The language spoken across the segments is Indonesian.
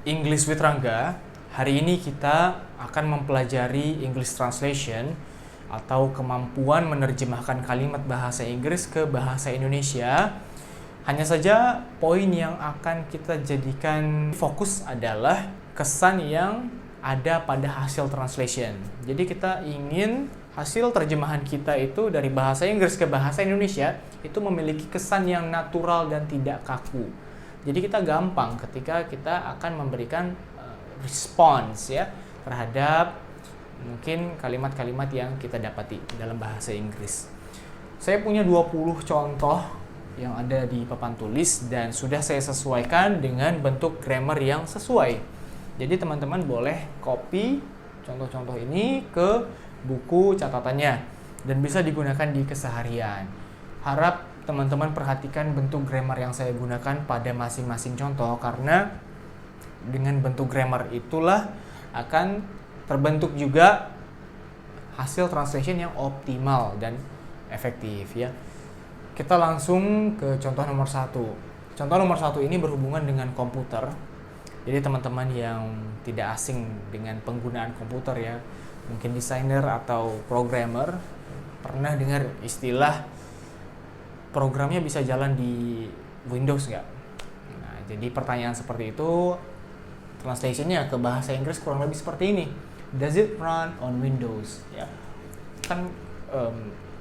English with Rangga. Hari ini kita akan mempelajari English translation atau kemampuan menerjemahkan kalimat bahasa Inggris ke bahasa Indonesia. Hanya saja poin yang akan kita jadikan fokus adalah kesan yang ada pada hasil translation. Jadi kita ingin hasil terjemahan kita itu dari bahasa Inggris ke bahasa Indonesia itu memiliki kesan yang natural dan tidak kaku. Jadi kita gampang ketika kita akan memberikan response ya terhadap mungkin kalimat-kalimat yang kita dapati dalam bahasa Inggris. Saya punya 20 contoh yang ada di papan tulis dan sudah saya sesuaikan dengan bentuk grammar yang sesuai. Jadi teman-teman boleh copy contoh-contoh ini ke buku catatannya dan bisa digunakan di keseharian. Harap teman-teman perhatikan bentuk grammar yang saya gunakan pada masing-masing contoh karena dengan bentuk grammar itulah akan terbentuk juga hasil translation yang optimal dan efektif ya. Kita langsung ke contoh nomor 1. Contoh nomor 1 ini berhubungan dengan komputer. Jadi teman-teman yang tidak asing dengan penggunaan komputer ya, mungkin desainer atau programmer pernah dengar istilah programnya bisa jalan di Windows nggak? Nah, jadi pertanyaan seperti itu, translationnya ke bahasa Inggris kurang lebih seperti ini. Does it run on Windows? Ya, kan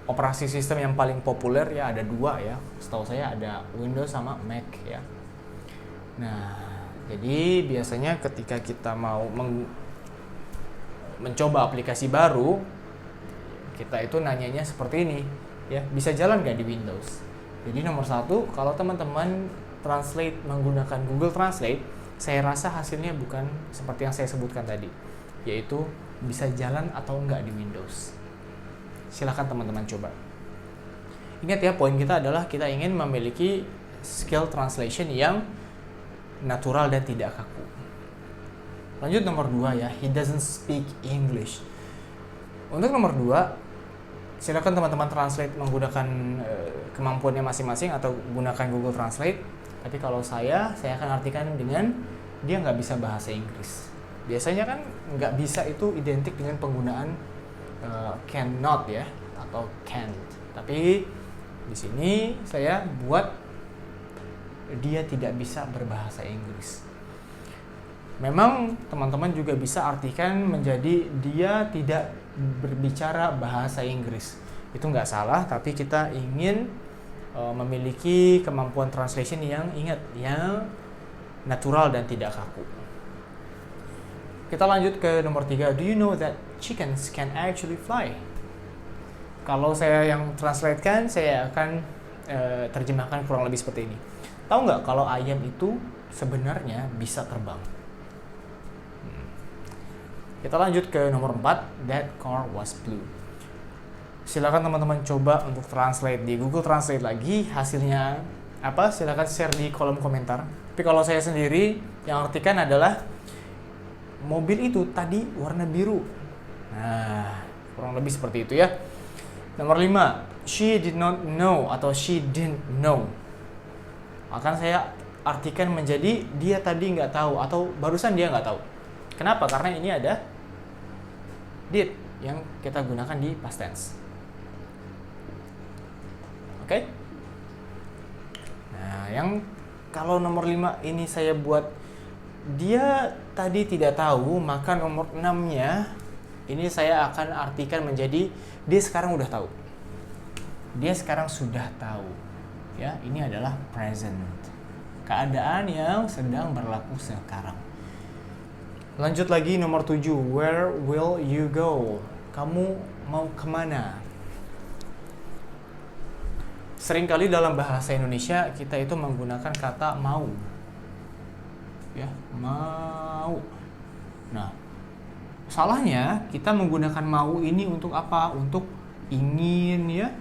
operasi sistem yang paling populer ya ada 2 ya. Setahu saya ada Windows sama Mac ya. Nah, jadi biasanya ketika kita mau mencoba aplikasi baru, kita itu nanyanya seperti ini. Ya, bisa jalan nggak di Windows? Jadi nomor 1, kalau teman-teman translate menggunakan Google Translate, saya rasa hasilnya bukan seperti yang saya sebutkan tadi, yaitu bisa jalan atau enggak di Windows. Silakan teman-teman coba. Ingat ya, poin kita adalah kita ingin memiliki skill translation yang natural dan tidak kaku. Lanjut nomor 2 ya, he doesn't speak English. Untuk nomor 2, silakan teman-teman translate menggunakan kemampuannya masing-masing atau gunakan Google Translate. Tapi kalau saya akan artikan dengan dia nggak bisa bahasa Inggris. Biasanya kan nggak bisa itu identik dengan penggunaan cannot ya atau can't. Tapi di sini saya buat dia tidak bisa berbahasa Inggris. Memang teman-teman juga bisa artikan menjadi dia tidak berbicara bahasa Inggris. Itu nggak salah, tapi kita ingin memiliki kemampuan translation yang yang natural dan tidak kaku. Kita lanjut ke nomor 3. Do you know that chickens can actually fly? Kalau saya yang translatekan, saya akan terjemahkan kurang lebih seperti ini. Tahu nggak kalau ayam itu sebenarnya bisa terbang? Kita lanjut ke nomor 4. That car was blue. Silakan teman-teman coba untuk translate di Google Translate lagi. Hasilnya apa? Silakan share di kolom komentar. Tapi kalau saya sendiri yang artikan adalah mobil itu tadi warna biru. Nah, kurang lebih seperti itu ya. Nomor 5. She did not know atau she didn't know. Akan saya artikan menjadi dia tadi nggak tahu atau barusan dia nggak tahu. Kenapa? Karena ini ada did yang kita gunakan di past tense. Oke? Nah, yang kalau nomor 5 ini saya buat dia tadi tidak tahu, maka nomor 6-nya ini saya akan artikan menjadi dia sekarang udah tahu. Dia sekarang sudah tahu. Ya, ini adalah present. Keadaan yang sedang berlaku sekarang. Lanjut lagi nomor 7. Where will you go? Kamu mau kemana? Seringkali dalam bahasa Indonesia kita itu menggunakan kata mau. Ya, mau. Nah, salahnya kita menggunakan mau ini untuk apa? Untuk ingin ya,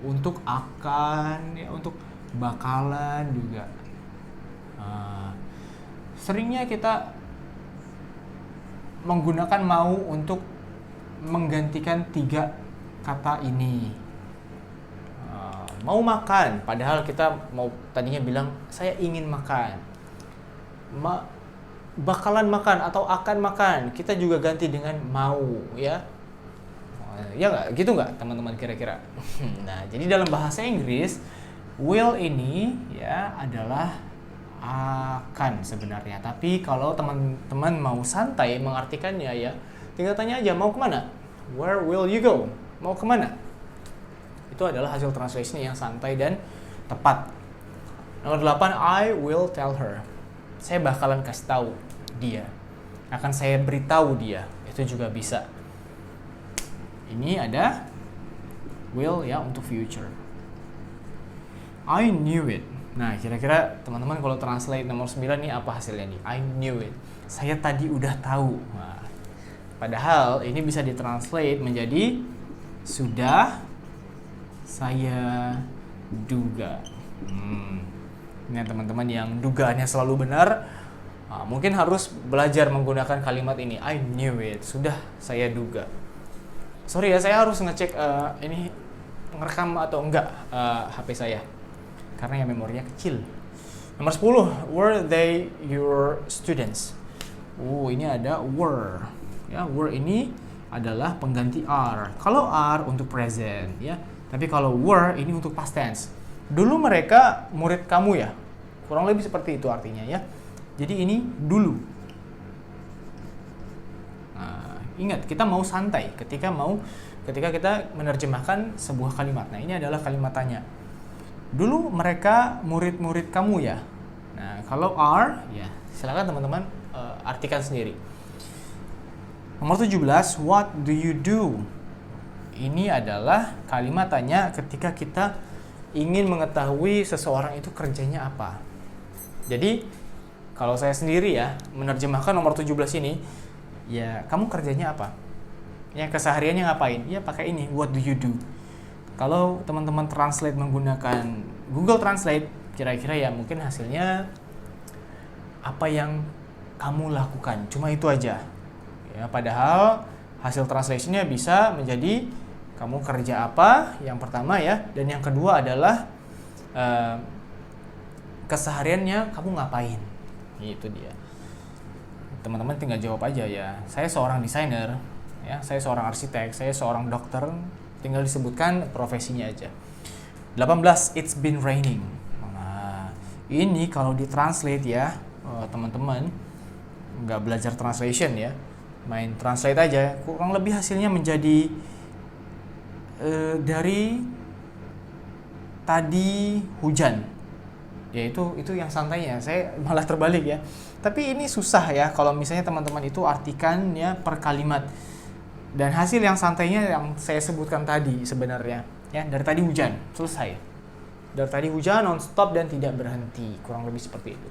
untuk akan ya, untuk bakalan juga. Seringnya kita menggunakan mau untuk menggantikan 3 kata ini. Mau makan, padahal kita mau tadinya bilang saya ingin makan. bakalan makan atau akan makan, kita juga ganti dengan mau, ya. Ya nggak, gitu nggak teman-teman kira-kira? Nah, jadi dalam bahasa Inggris, will ini ya adalah akan sebenarnya. Tapi kalau teman-teman mau santai mengartikannya ya, tinggal tanya aja mau kemana? Where will you go? Mau kemana? Itu adalah hasil translation yang santai dan tepat. Nomor 8, I will tell her. Saya bakalan kasih tahu dia. Akan saya beritahu dia. Itu juga bisa. Ini ada will ya untuk future. I knew it. Nah, kira-kira teman-teman kalau translate nomor 9 nih apa hasilnya nih? I knew it. Saya tadi udah tahu. Nah, padahal ini bisa ditranslate menjadi sudah saya duga. Ini teman-teman yang dugaannya selalu benar, mungkin harus belajar menggunakan kalimat ini. I knew it. Sudah saya duga. Sorry ya, saya harus ngecek ini ngerekam atau enggak HP saya. Karena ya memorinya kecil. Nomor 10, were they your students? Ini ada were. Ya, were ini adalah pengganti are. Kalau are untuk present, ya. Tapi kalau were ini untuk past tense. Dulu mereka murid kamu ya. Kurang lebih seperti itu artinya ya. Jadi ini dulu. Nah, ingat kita mau santai ketika kita menerjemahkan sebuah kalimat. Nah, ini adalah kalimat tanya. Dulu mereka murid-murid kamu ya. Nah, kalau are ya, silakan teman-teman artikan sendiri. Nomor 17, what do you do? Ini adalah kalimat tanya ketika kita ingin mengetahui seseorang itu kerjanya apa. Jadi, kalau saya sendiri ya, menerjemahkan nomor 17 ini, ya kamu kerjanya apa? Ya kesehariannya ngapain? Ya pakai ini, what do you do? Kalau teman-teman translate menggunakan Google Translate, kira-kira ya mungkin hasilnya apa yang kamu lakukan. Cuma itu aja. Ya, padahal hasil translation-nya bisa menjadi kamu kerja apa, yang pertama ya, dan yang kedua adalah kesehariannya kamu ngapain. Itu dia. Teman-teman tinggal jawab aja ya. Saya seorang desainer, ya, saya seorang arsitek, saya seorang dokter, tinggal disebutkan profesinya aja. 18, it's been raining. Nah, ini kalau ditranslate ya, teman-teman nggak belajar translation ya, main translate aja, kurang lebih hasilnya menjadi dari tadi hujan. Ya itu yang santainya, saya malah terbalik ya. Tapi ini susah ya kalau misalnya teman-teman itu artikan ya per kalimat. Dan hasil yang santainya yang saya sebutkan tadi sebenarnya ya, dari tadi hujan, selesai. Dari tadi hujan non-stop dan tidak berhenti, kurang lebih seperti itu.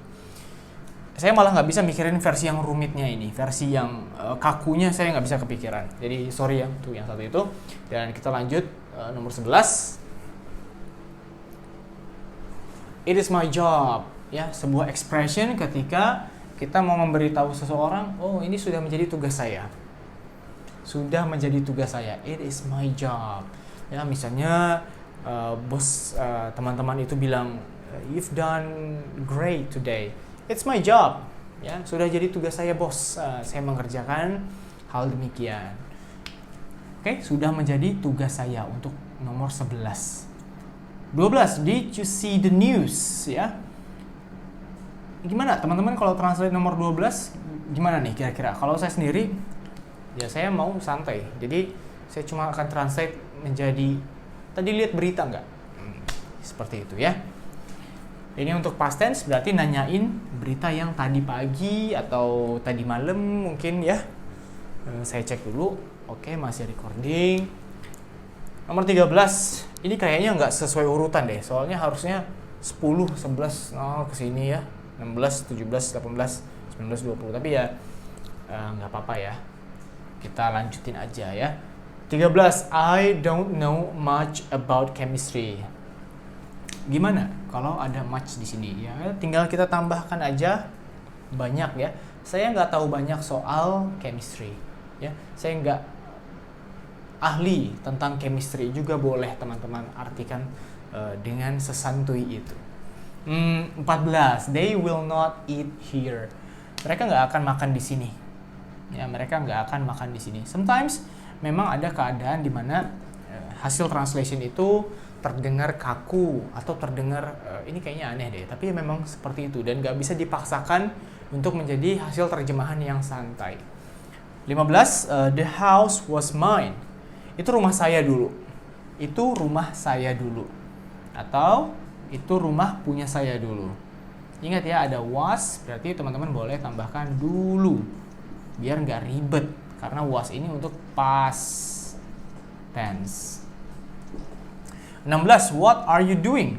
Saya malah nggak bisa mikirin versi yang rumitnya ini, versi yang kakunya saya nggak bisa kepikiran. Jadi sorry ya untuk yang satu itu. Dan kita lanjut nomor 11. It is my job, ya, sebuah expression ketika kita mau memberitahu seseorang, oh ini sudah menjadi tugas saya. Sudah menjadi tugas saya. It is my job. Ya, misalnya bos teman-teman itu bilang, you've done great today. It's my job. Ya, sudah jadi tugas saya, bos. Saya mengerjakan hal demikian. Oke, sudah menjadi tugas saya untuk nomor 11. 12, did you see the news? Ya. Gimana teman-teman kalau translate nomor 12? Gimana nih kira-kira? Kalau saya sendiri, ya saya mau santai. Jadi saya cuma akan translate menjadi, tadi lihat berita nggak? Seperti itu ya. Ini untuk past tense berarti nanyain berita yang tadi pagi atau tadi malam mungkin ya. Saya cek dulu. Oke, masih recording. Nomor 13. Ini kayaknya nggak sesuai urutan deh. Soalnya harusnya 10, 11, kesini ya. 16, 17, 18, 19, 20. Tapi ya nggak apa-apa ya. Kita lanjutin aja ya. 13. I don't know much about chemistry. Gimana kalau ada much di sini? Ya, tinggal kita tambahkan aja banyak ya. Saya nggak tahu banyak soal chemistry. Ya, saya nggak ahli tentang chemistry, juga boleh teman-teman artikan dengan sesantuy itu. 14. They will not eat here. mereka nggak akan makan di sini. Ya, mereka nggak akan makan di sini. Sometimes memang ada keadaan di mana hasil translation itu terdengar kaku atau terdengar ini kayaknya aneh deh, tapi memang seperti itu dan nggak bisa dipaksakan untuk menjadi hasil terjemahan yang santai. 15, the house was mine. Itu rumah saya dulu. Itu rumah saya dulu. Atau itu rumah punya saya dulu. Ingat ya, ada was, berarti teman-teman boleh tambahkan dulu. Biar nggak ribet. Karena was ini untuk past tense. 16, what are you doing?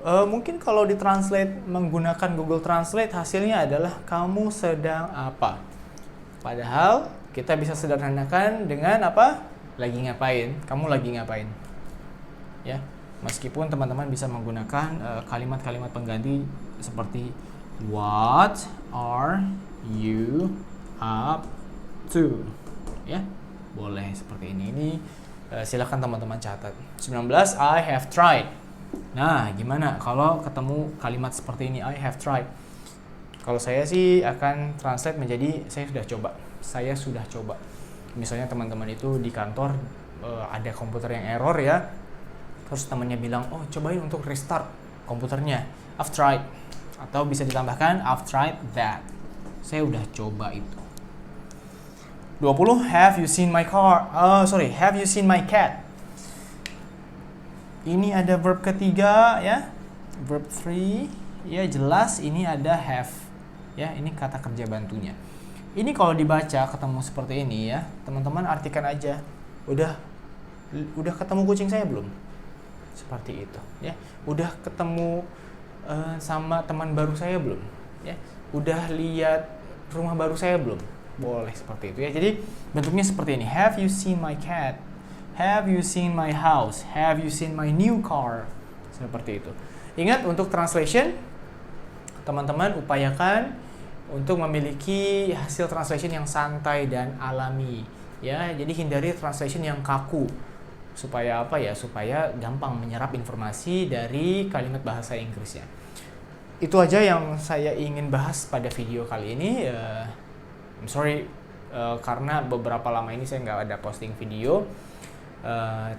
Mungkin kalau ditranslate menggunakan Google Translate, hasilnya adalah kamu sedang apa? Padahal kita bisa sederhanakan dengan apa? Lagi ngapain? Kamu lagi ngapain? Ya, meskipun teman-teman bisa menggunakan kalimat-kalimat pengganti seperti what are you up to? Ya, boleh seperti ini. Ini silakan teman-teman catat. 19, I have tried. Nah, gimana kalau ketemu kalimat seperti ini, I have tried? Kalau saya sih akan translate menjadi saya sudah coba. Saya sudah coba. Misalnya teman-teman itu di kantor ada komputer yang error ya. Terus temannya bilang, "Oh, cobain untuk restart komputernya." I've tried. Atau bisa ditambahkan I've tried that. Saya udah coba itu. 20, have you seen my car? Have you seen my cat? Ini ada verb ketiga ya. Verb 3. Ya jelas ini ada have. Ya, ini kata kerja bantunya. Ini kalau dibaca ketemu seperti ini ya, teman-teman artikan aja. Udah ketemu kucing saya belum? Seperti itu ya. Udah ketemu sama teman baru saya belum? Ya. Udah lihat rumah baru saya belum? Boleh seperti itu ya. Jadi bentuknya seperti ini. Have you seen my cat? Have you seen my house? Have you seen my new car? Seperti itu. Ingat untuk translation, teman-teman upayakan untuk memiliki hasil translation yang santai dan alami. Ya, jadi hindari translation yang kaku. Supaya apa ya? Supaya gampang menyerap informasi dari kalimat bahasa Inggrisnya. Itu aja yang saya ingin bahas pada video kali ini. I'm sorry karena beberapa lama ini saya nggak ada posting video.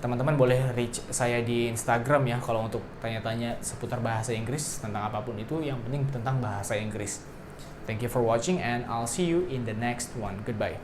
Teman-teman boleh reach saya di Instagram ya kalau untuk tanya-tanya seputar bahasa Inggris tentang apapun itu, yang penting tentang bahasa Inggris. Thank you for watching and I'll see you in the next one. Goodbye.